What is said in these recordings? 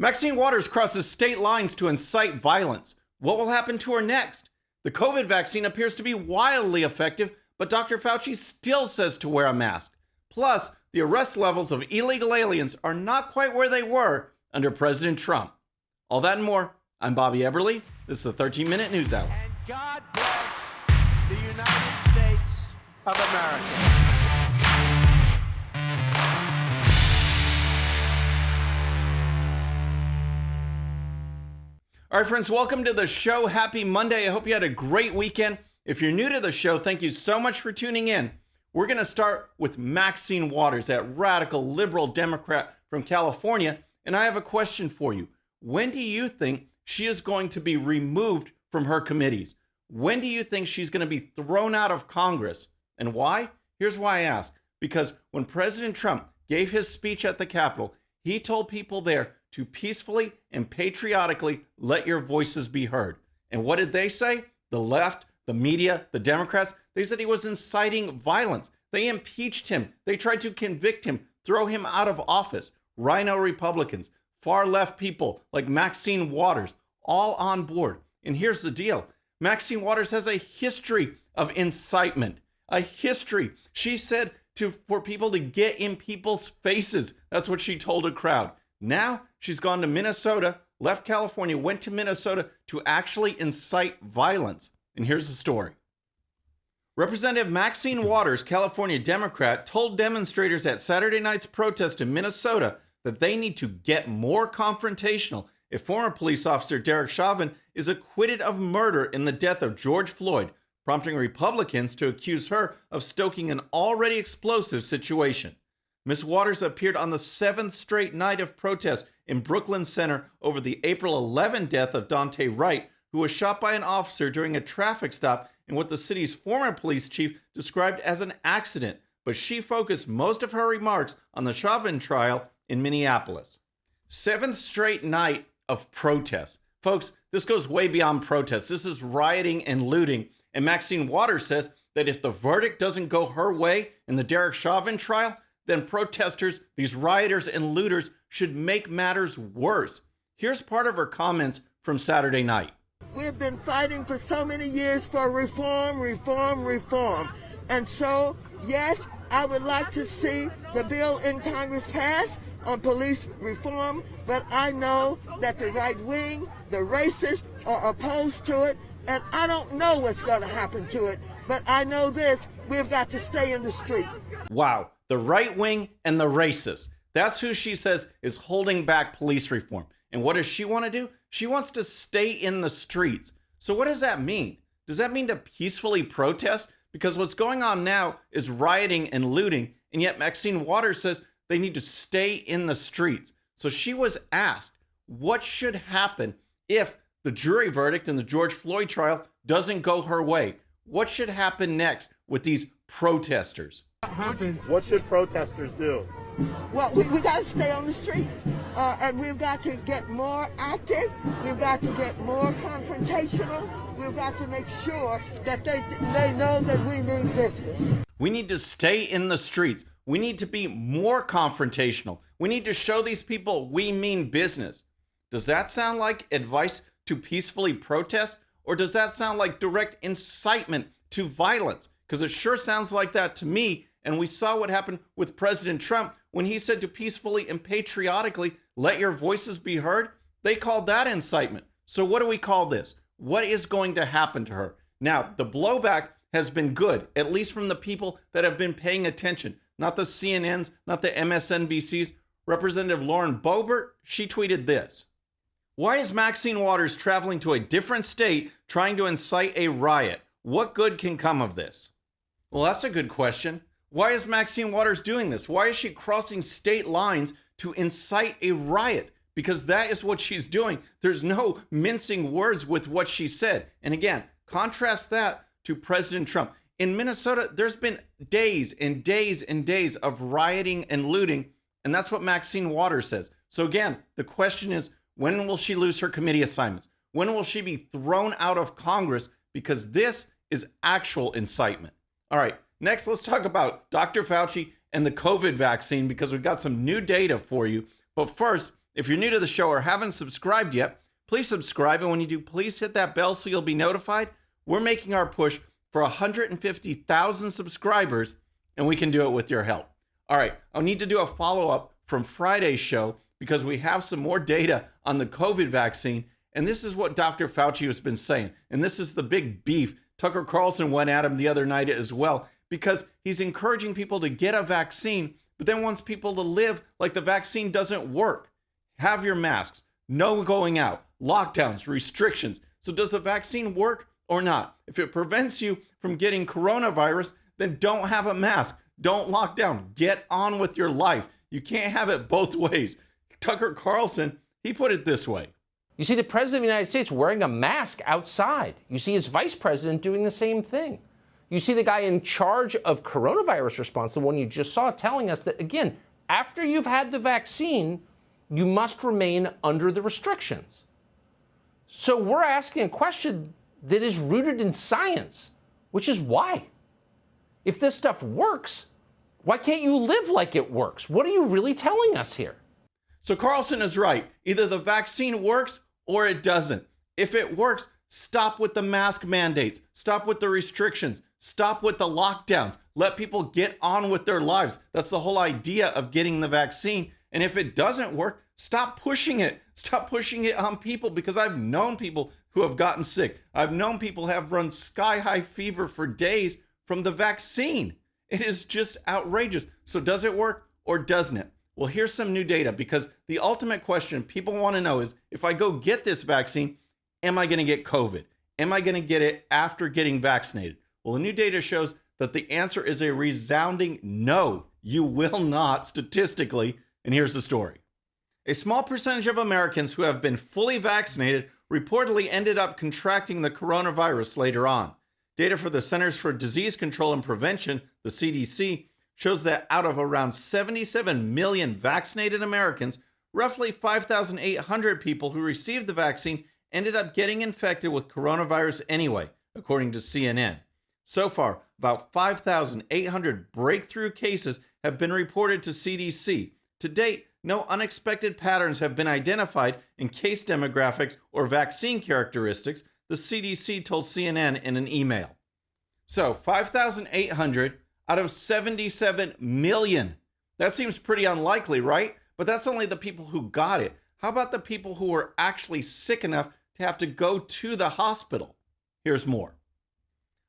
Maxine Waters crosses state lines to incite violence. What will happen to her next? The COVID vaccine appears to be wildly effective, but Dr. Fauci still says to wear a mask. Plus, the arrest levels of illegal aliens are not quite where they were under President Trump. All that and more. I'm Bobby Eberle. This is the 13-Minute News Hour. And God bless the United States of America. All right, friends, welcome to the show. Happy Monday. I hope you had a great weekend. If you're new to the show, thank you so much for tuning in. We're going to start with Maxine Waters, that radical liberal Democrat from California. And I have a question for you. When do you think she is going to be removed from her committees? When do you think she's going to be thrown out of Congress? And why? Here's why I ask. Because when President Trump gave his speech at the Capitol, he told people there to peacefully and patriotically let your voices be heard. And what did they say? The left, the media, the Democrats, they said he was inciting violence. They impeached him. They tried to convict him, throw him out of office. Rhino Republicans, far left people like Maxine Waters, all on board. And here's the deal. Maxine Waters has a history of incitement, a history. She said for people to get in people's faces. That's what she told a crowd. Now she's gone to Minnesota, left California, went to Minnesota to actually incite violence. And here's the story. Representative Maxine Waters, California Democrat, told demonstrators at Saturday night's protest in Minnesota that they need to get more confrontational if former police officer Derek Chauvin is acquitted of murder in the death of George Floyd, prompting Republicans to accuse her of stoking an already explosive situation. Ms. Waters appeared on the seventh straight night of protest in Brooklyn Center over the April 11 death of Daunte Wright, who was shot by an officer during a traffic stop in what the city's former police chief described as an accident, but she focused most of her remarks on the Chauvin trial in Minneapolis. Seventh straight night of protest. Folks, this goes way beyond protest. This is rioting and looting. And Maxine Waters says that if the verdict doesn't go her way in the Derek Chauvin trial, then protesters, these rioters and looters, should make matters worse. Here's part of her comments from Saturday night. We've been fighting for so many years for reform, reform, reform. And so, yes, I would like to see the bill in Congress pass on police reform, but I know that the right wing, the racists, are opposed to it, and I don't know what's going to happen to it, but I know this, we've got to stay in the street. Wow, the right wing and the racists. That's who she says is holding back police reform. And what does she want to do? She wants to stay in the streets. So what does that mean? Does that mean to peacefully protest? Because what's going on now is rioting and looting, and yet Maxine Waters says they need to stay in the streets. So she was asked, what should happen if the jury verdict in the George Floyd trial doesn't go her way? What should happen next with these protesters? What should protesters do? Well, we got to stay on the street, and we've got to get more active. We've got to get more confrontational. We've got to make sure that they know that we mean business. We need to stay in the streets. We need to be more confrontational. We need to show these people we mean business. Does that sound like advice to peacefully protest, or does that sound like direct incitement to violence? Because it sure sounds like that to me. And we saw what happened with President Trump when he said to peacefully and patriotically let your voices be heard. They called that incitement. So what do we call this? What is going to happen to her? Now, the blowback has been good, at least from the people that have been paying attention, not the CNNs, not the MSNBCs. Representative Lauren Boebert, she tweeted this. Why is Maxine Waters traveling to a different state trying to incite a riot? What good can come of this? Well, that's a good question. Why is Maxine Waters doing this? Why is she crossing state lines to incite a riot? Because that is what she's doing. There's no mincing words with what she said. And again, contrast that to President Trump. In Minnesota, there's been days and days and days of rioting and looting, and that's what Maxine Waters says. So again, the question is, when will she lose her committee assignments? When will she be thrown out of Congress? Because this is actual incitement. All right. Next, let's talk about Dr. Fauci and the COVID vaccine, because we've got some new data for you. But first, If you're new to the show or haven't subscribed yet, please subscribe. And when you do, please hit that bell so you'll be notified. We're making our push for 150,000 subscribers, and we can do it with your help. All right, I'll need to do a follow-up from Friday's show because we have some more data on the COVID vaccine. And this is what Dr. Fauci has been saying. And this is the big beef. Tucker Carlson went at him the other night as well because he's encouraging people to get a vaccine, but then wants people to live like the vaccine doesn't work. Have your masks, no going out, lockdowns, restrictions. So does the vaccine work or not? If it prevents you from getting coronavirus, then don't have a mask. Don't lock down. Get on with your life. You can't have it both ways. Tucker Carlson, he put it this way. You see the president of the United States wearing a mask outside. You see his vice president doing the same thing. You see the guy in charge of coronavirus response, the one you just saw, telling us that, again, after you've had the vaccine, you must remain under the restrictions. So we're asking a question that is rooted in science, which is why? If this stuff works, why can't you live like it works? What are you really telling us here? So Carlson is right. Either the vaccine works or it doesn't. If it works, stop with the mask mandates. Stop with the restrictions. Stop with the lockdowns. Let people get on with their lives. That's the whole idea of getting the vaccine. And if it doesn't work, stop pushing it. Stop pushing it on people, because I've known people who have gotten sick. I've known people have run sky-high fever for days from the vaccine. It is just outrageous. So does it work or doesn't it? Well, here's some new data, because the ultimate question people want to know is, if I go get this vaccine, am I going to get COVID? Am I going to get it after getting vaccinated? Well, the new data shows that the answer is a resounding no. You will not, statistically. And here's the story. A small percentage of Americans who have been fully vaccinated reportedly ended up contracting the coronavirus later on. Data for the Centers for Disease Control and Prevention, the CDC, shows that out of around 77 million vaccinated Americans, roughly 5,800 people who received the vaccine ended up getting infected with coronavirus anyway, according to CNN. So far, about 5,800 breakthrough cases have been reported to CDC. To date, no unexpected patterns have been identified in case demographics or vaccine characteristics, the CDC told CNN in an email. So, 5,800 out of 77 million. That seems pretty unlikely, right? But that's only the people who got it. How about the people who were actually sick enough to have to go to the hospital? Here's more.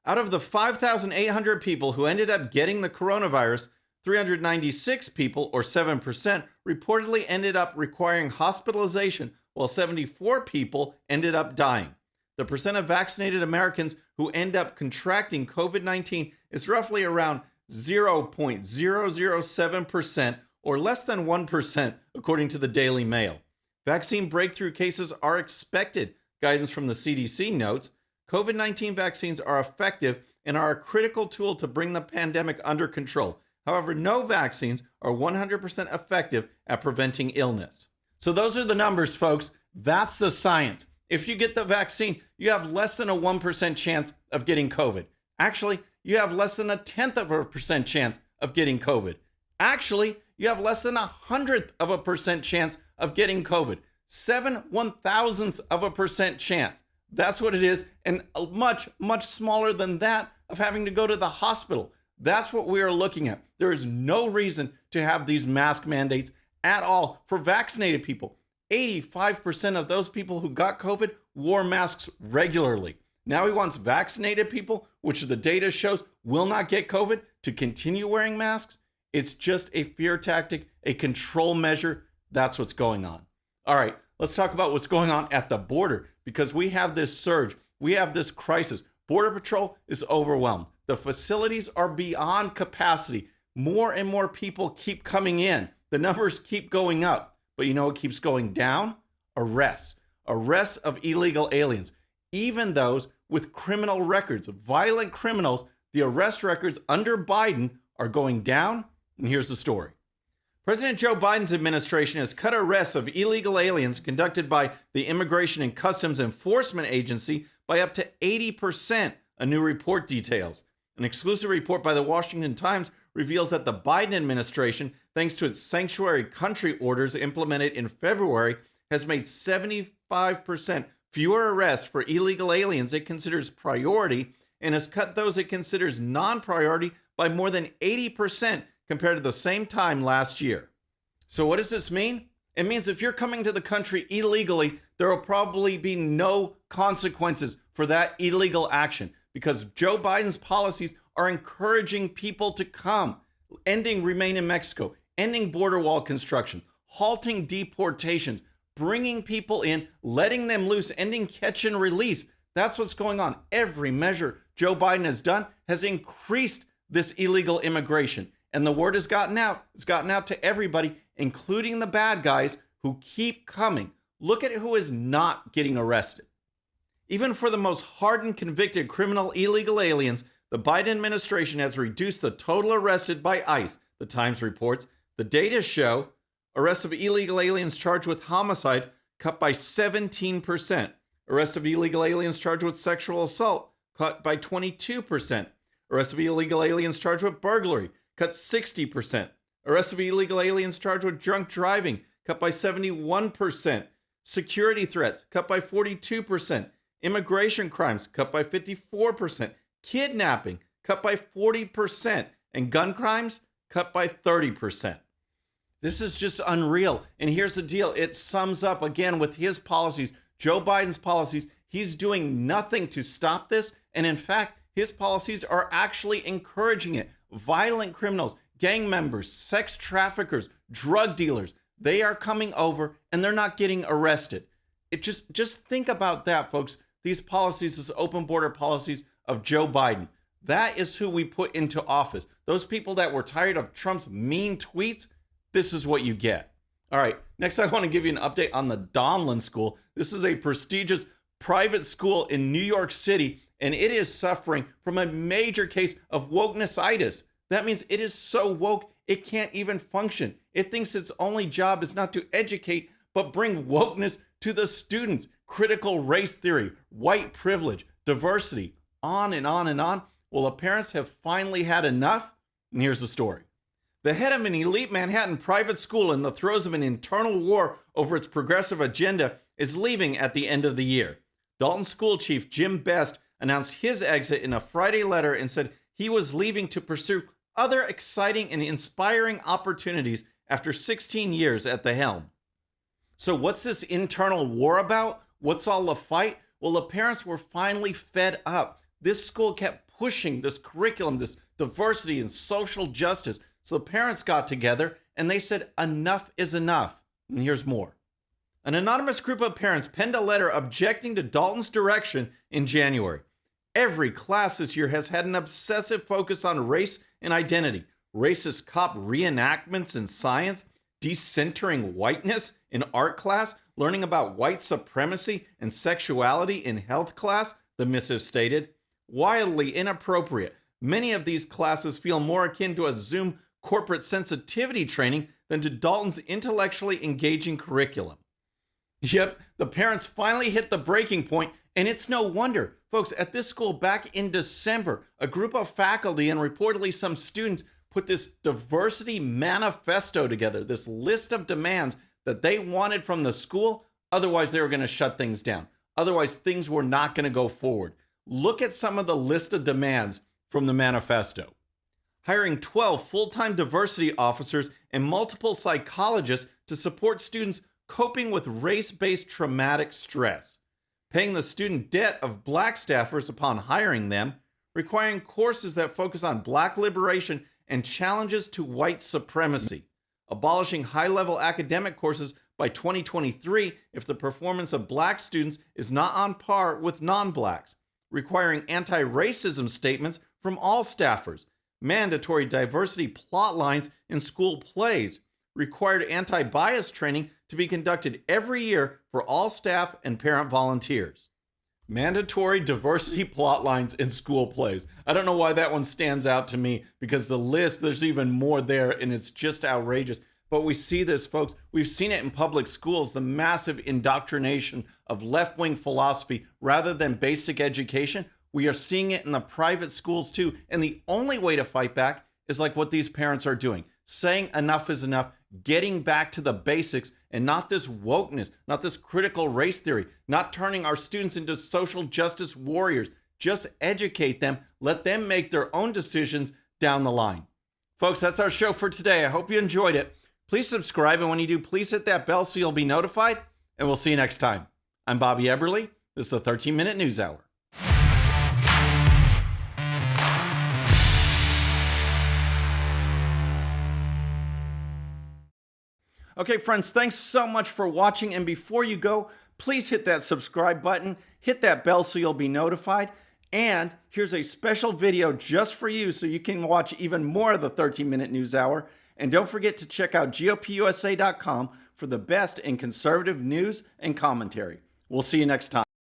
Out of the 5,800 people who ended up getting the coronavirus, 396 people, or 7%, reportedly ended up requiring hospitalization, while 74 people ended up dying. The percent of vaccinated Americans who end up contracting COVID-19 is roughly around 0.007%, or less than 1%, according to the Daily Mail. Vaccine breakthrough cases are expected, guidance from the CDC notes. COVID-19 vaccines are effective and are a critical tool to bring the pandemic under control. However, no vaccines are 100% effective at preventing illness. So those are the numbers, folks. That's the science. If you get the vaccine, you have less than a 1% chance of getting COVID. Actually, you have less than 0.1% chance of getting COVID. Actually, you have less than 0.01% chance of getting COVID. 0.007% chance. That's what it is. And a much, much smaller than that of having to go to the hospital. That's what we are looking at. There is no reason to have these mask mandates at all for vaccinated people. 85% of those people who got COVID wore masks regularly. Now he wants vaccinated people, which the data shows will not get COVID, to continue wearing masks. It's just a fear tactic, a control measure. That's what's going on. All right, let's talk about what's going on at the border, because we have this surge. We have this crisis. Border Patrol is overwhelmed. The facilities are beyond capacity. More and more people keep coming in. The numbers keep going up. But you know what keeps going down? Arrests. Arrests of illegal aliens. Even those with criminal records, violent criminals, the arrest records under Biden are going down. And here's the story. President Joe Biden's administration has cut arrests of illegal aliens conducted by the Immigration and Customs Enforcement Agency by up to 80%, a new report details. An exclusive report by the Washington Times reveals that the Biden administration, thanks to its sanctuary country orders implemented in February, has made 75% fewer arrests for illegal aliens it considers priority and has cut those it considers non-priority by more than 80% compared to the same time last year. So what does this mean? It means if you're coming to the country illegally, there will probably be no consequences for that illegal action because Joe Biden's policies are encouraging people to come, ending Remain in Mexico, ending border wall construction, halting deportations, bringing people in, letting them loose, ending catch and release. That's what's going on. Every measure Joe Biden has done has increased this illegal immigration. And the word has gotten out. It's gotten out to everybody, including the bad guys who keep coming. Look at who is not getting arrested. Even for the most hardened, convicted criminal illegal aliens, the Biden administration has reduced the total arrested by ICE, the Times reports. The data show arrests of illegal aliens charged with homicide cut by 17%. Arrests of illegal aliens charged with sexual assault cut by 22%. Arrests of illegal aliens charged with burglary cut 60%. Arrests of illegal aliens charged with drunk driving cut by 71%. Security threats cut by 42%. Immigration crimes cut by 54%. Kidnapping cut by 40%. And gun crimes cut by 30%. This is just unreal. And here's the deal. It sums up again with his policies, Joe Biden's policies. He's doing nothing to stop this. And in fact, his policies are actually encouraging it. Violent criminals, gang members, sex traffickers, drug dealers, they are coming over and they're not getting arrested. It just think about that, folks. These policies, these open border policies of Joe Biden, that is who we put into office. Those people that were tired of Trump's mean tweets, this is what you get. All right, next I want to give you an update on the Donlin School. This is a prestigious private school in New York City, and it is suffering from a major case of wokenessitis. That means it is so woke, it can't even function. It thinks its only job is not to educate, but bring wokeness to the students. Critical race theory, white privilege, diversity, on and on and on. Well, the parents have finally had enough, and here's the story. The head of an elite Manhattan private school in the throes of an internal war over its progressive agenda is leaving at the end of the year. Dalton School Chief Jim Best announced his exit in a Friday letter and said he was leaving to pursue other exciting and inspiring opportunities after 16 years at the helm. So what's this internal war about? What's all the fight? Well, the parents were finally fed up. This school kept pushing this curriculum, this diversity and social justice. So the parents got together and they said, enough is enough. And here's more. An anonymous group of parents penned a letter objecting to Dalton's direction in January. Every class this year has had an obsessive focus on race and identity. Racist cop reenactments in science, decentering whiteness in art class, learning about white supremacy and sexuality in health class, the missive stated. Wildly inappropriate. Many of these classes feel more akin to a Zoom corporate sensitivity training than to Dalton's intellectually engaging curriculum. Yep, the parents finally hit the breaking point, and it's no wonder. Folks, at this school back in December, a group of faculty and reportedly some students put this diversity manifesto together, this list of demands that they wanted from the school. Otherwise, they were going to shut things down. Otherwise, things were not going to go forward. Look at some of the list of demands from the manifesto. Hiring 12 full-time diversity officers and multiple psychologists to support students coping with race-based traumatic stress. Paying the student debt of Black staffers upon hiring them. Requiring courses that focus on Black liberation and challenges to white supremacy. Abolishing high-level academic courses by 2023 if the performance of Black students is not on par with non-Blacks. Requiring anti-racism statements from all staffers. Mandatory diversity plot lines in school plays. Required anti-bias training to be conducted every year for all staff and parent volunteers. Mandatory diversity plot lines in school plays. I don't know why that one stands out to me, because the list, there's even more there, and it's just outrageous. But we see this, folks. We've seen it in public schools, the massive indoctrination of left-wing philosophy rather than basic education. We are seeing it in the private schools too. And the only way to fight back is like what these parents are doing, saying enough is enough, getting back to the basics, and not this wokeness, not this critical race theory, not turning our students into social justice warriors. Just educate them, let them make their own decisions down the line. Folks, that's our show for today. I hope you enjoyed it. Please subscribe, and when you do, please hit that bell so you'll be notified, and we'll see you next time. I'm Bobby Eberle. This is the 13-Minute News Hour. Okay, friends, thanks so much for watching. And before you go, please hit that subscribe button, hit that bell so you'll be notified. And here's a special video just for you so you can watch even more of the 13-Minute News Hour. And don't forget to check out GOPUSA.com for the best in conservative news and commentary. We'll see you next time.